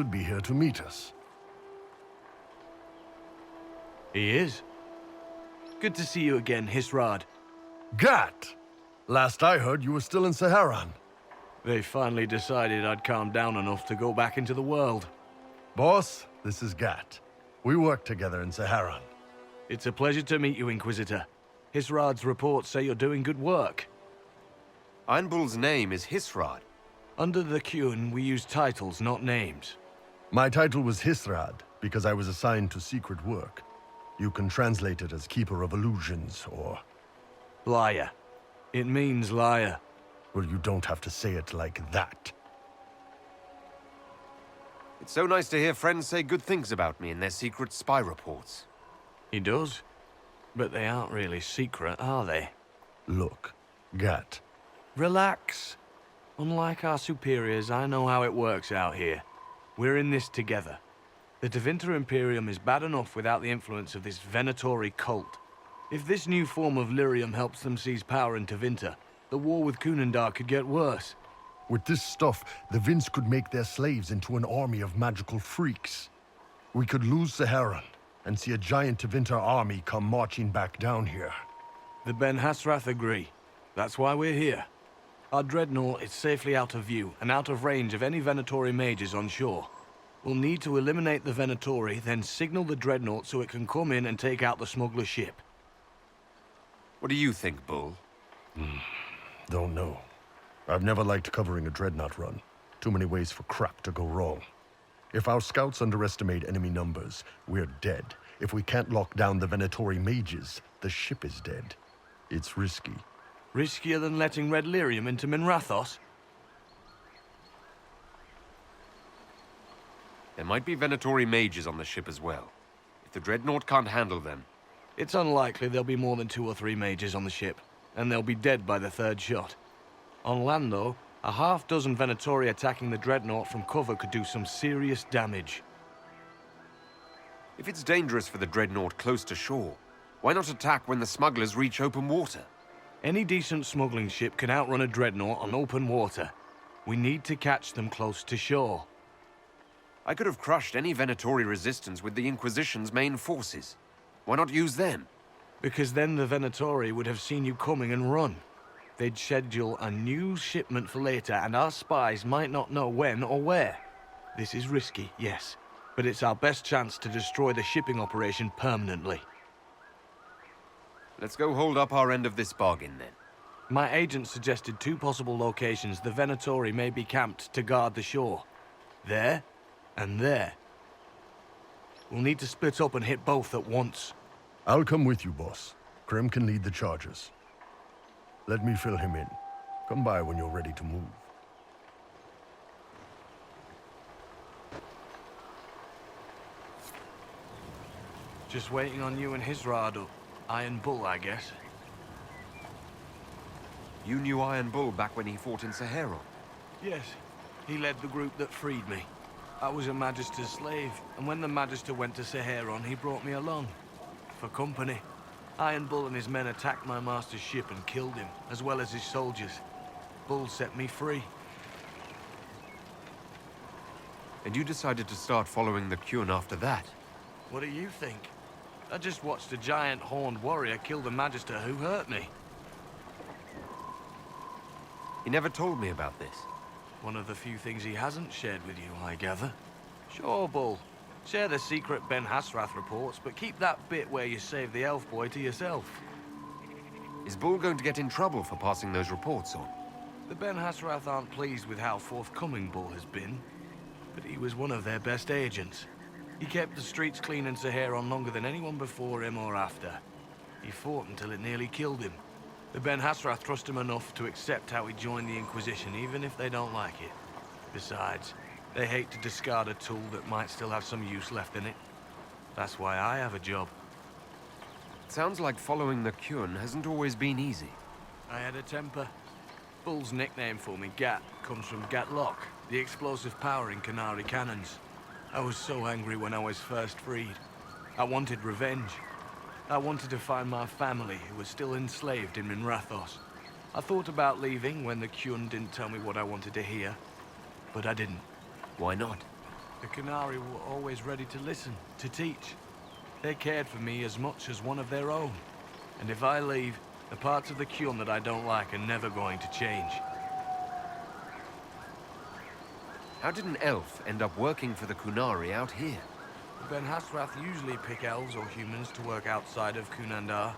should be here to meet us. He is. Good to see you again, Hisrad. Gat! Last I heard, you were still in Saharan. They finally decided I'd calmed down enough to go back into the world. Boss, this is Gat. We work together in Saharan. It's a pleasure to meet you, Inquisitor. Hisrad's reports say you're doing good work. Iron Bull's name is Hisrad. Under the Qun, we use titles, not names. My title was Hisrad because I was assigned to secret work. You can translate it as Keeper of Illusions, or... Liar. It means liar. Well, you don't have to say it like that. It's so nice to hear friends say good things about me in their secret spy reports. He does. But they aren't really secret, are they? Look, Gat. Relax. Unlike our superiors, I know how it works out here. We're in this together. The Tevinter Imperium is bad enough without the influence of this Venatori cult. If this new form of lyrium helps them seize power in Tevinter, the war with Kunendar could get worse. With this stuff, the Vince could make their slaves into an army of magical freaks. We could lose Saharan, and see a giant Tevinter army come marching back down here. The Ben Hasrath agree. That's why we're here. Our dreadnought is safely out of view, and out of range of any Venatori mages on shore. We'll need to eliminate the Venatori, then signal the dreadnought so it can come in and take out the smuggler ship. What do you think, Bull? Don't know. I've never liked covering a dreadnought run. Too many ways for crap to go wrong. If our scouts underestimate enemy numbers, we're dead. If we can't lock down the Venatori mages, the ship is dead. It's risky. Riskier than letting Red Lyrium into Minrathos? There might be Venatori mages on the ship as well. If the dreadnought can't handle them... It's unlikely there'll be more than 2 or 3 mages on the ship, and they'll be dead by the 3rd shot. On land, though, a half-dozen Venatori attacking the dreadnought from cover could do some serious damage. If it's dangerous for the dreadnought close to shore, why not attack when the smugglers reach open water? Any decent smuggling ship can outrun a dreadnought on open water. We need to catch them close to shore. I could have crushed any Venatori resistance with the Inquisition's main forces. Why not use them? Because then the Venatori would have seen you coming and run. They'd schedule a new shipment for later, and our spies might not know when or where. This is risky, yes, but it's our best chance to destroy the shipping operation permanently. Let's go hold up our end of this bargain, then. My agent suggested 2 possible locations the Venatori may be camped to guard the shore. There, and there. We'll need to split up and hit both at once. I'll come with you, boss. Krem can lead the charges. Let me fill him in. Come by when you're ready to move. Just waiting on you and Hisrad, Iron Bull, I guess. You knew Iron Bull back when he fought in Saharan? Yes, he led the group that freed me. I was a Magister's slave, and when the Magister went to Saharan, he brought me along. For company. Iron Bull and his men attacked my master's ship and killed him, as well as his soldiers. Bull set me free. And you decided to start following the Qun after that? What do you think? I just watched a giant horned warrior kill the Magister who hurt me. He never told me about this. One of the few things he hasn't shared with you, I gather. Sure, Bull. Share the secret Ben Hasrath reports, but keep that bit where you save the elf boy to yourself. Is Bull going to get in trouble for passing those reports on? The Ben Hasrath aren't pleased with how forthcoming Bull has been, but he was one of their best agents. He kept the streets clean in Saharan longer than anyone before him or after. He fought until it nearly killed him. The Ben Hasrath trust him enough to accept how he joined the Inquisition, even if they don't like it. Besides, they hate to discard a tool that might still have some use left in it. That's why I have a job. It sounds like following the Qun hasn't always been easy. I had a temper. Bull's nickname for me, Gat, comes from Gatlock, the explosive power in Canary cannons. I was so angry when I was first freed. I wanted revenge. I wanted to find my family, who was still enslaved in Minrathos. I thought about leaving when the Qun didn't tell me what I wanted to hear, but I didn't. Why not? The Canary were always ready to listen, to teach. They cared for me as much as one of their own. And if I leave, the parts of the Kyun that I don't like are never going to change. How did an elf end up working for the Kunari out here? Ben Hasrath usually pick elves or humans to work outside of Kunandar.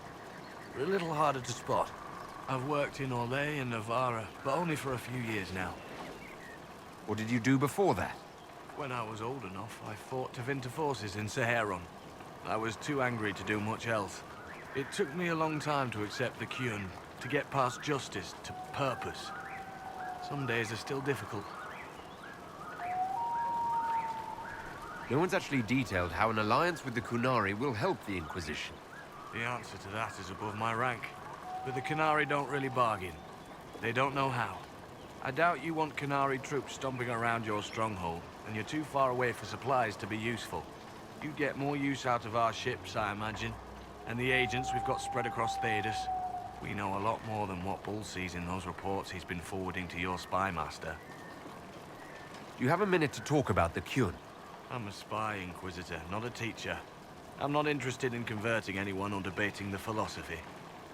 We're a little harder to spot. I've worked in Orlais and Navarra, but only for a few years now. What did you do before that? When I was old enough, I fought Tevinter forces in Saharon. I was too angry to do much else. It took me a long time to accept the Kyun, to get past justice, to purpose. Some days are still difficult. No one's actually detailed how an alliance with the Kunari will help the Inquisition. The answer to that is above my rank. But the Canary don't really bargain. They don't know how. I doubt you want Canary troops stomping around your stronghold, and you're too far away for supplies to be useful. You'd get more use out of our ships, I imagine. And the agents we've got spread across Thedas. We know a lot more than what Bull sees in those reports he's been forwarding to your spy master. Do you have a minute to talk about the Kyun? I'm a spy, Inquisitor, not a teacher. I'm not interested in converting anyone or debating the philosophy.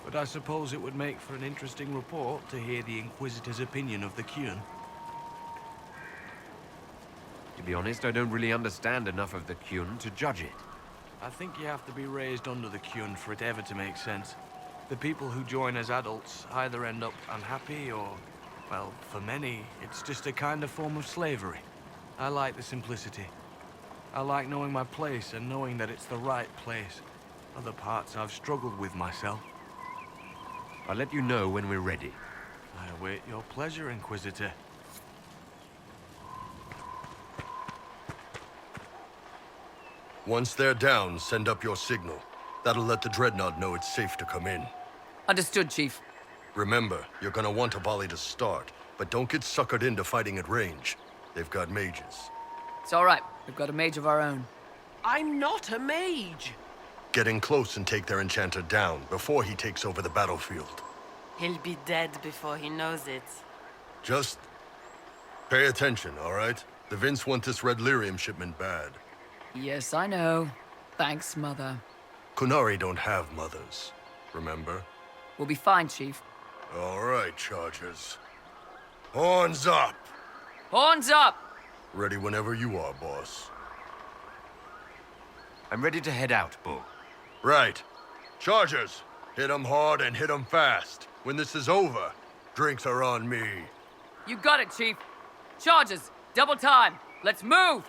But I suppose it would make for an interesting report to hear the Inquisitor's opinion of the Kyun. To be honest, I don't really understand enough of the Kyun to judge it. I think you have to be raised under the Kyun for it ever to make sense. The people who join as adults either end up unhappy or, well, for many, it's just a kind of form of slavery. I like the simplicity. I like knowing my place and knowing that it's the right place. Other parts I've struggled with myself. I'll let you know when we're ready. I await your pleasure, Inquisitor. Once they're down, send up your signal. That'll let the Dreadnought know it's safe to come in. Understood, Chief. Remember, you're gonna want a volley to start, but don't get suckered into fighting at range. They've got mages. It's all right. We've got a mage of our own. I'm not a mage. Get in close and take their enchanter down before he takes over the battlefield. He'll be dead before he knows it. Just pay attention, all right? The Vince want this red lyrium shipment bad. Yes, I know. Thanks, Mother. Kunari don't have mothers, remember? We'll be fine, Chief. All right, Chargers. Horns up! Horns up! Ready whenever you are, boss. I'm ready to head out, Bull. Right. Chargers, hit 'em hard and hit 'em fast. When this is over, drinks are on me. You got it, Chief. Charges! Double time! Let's move!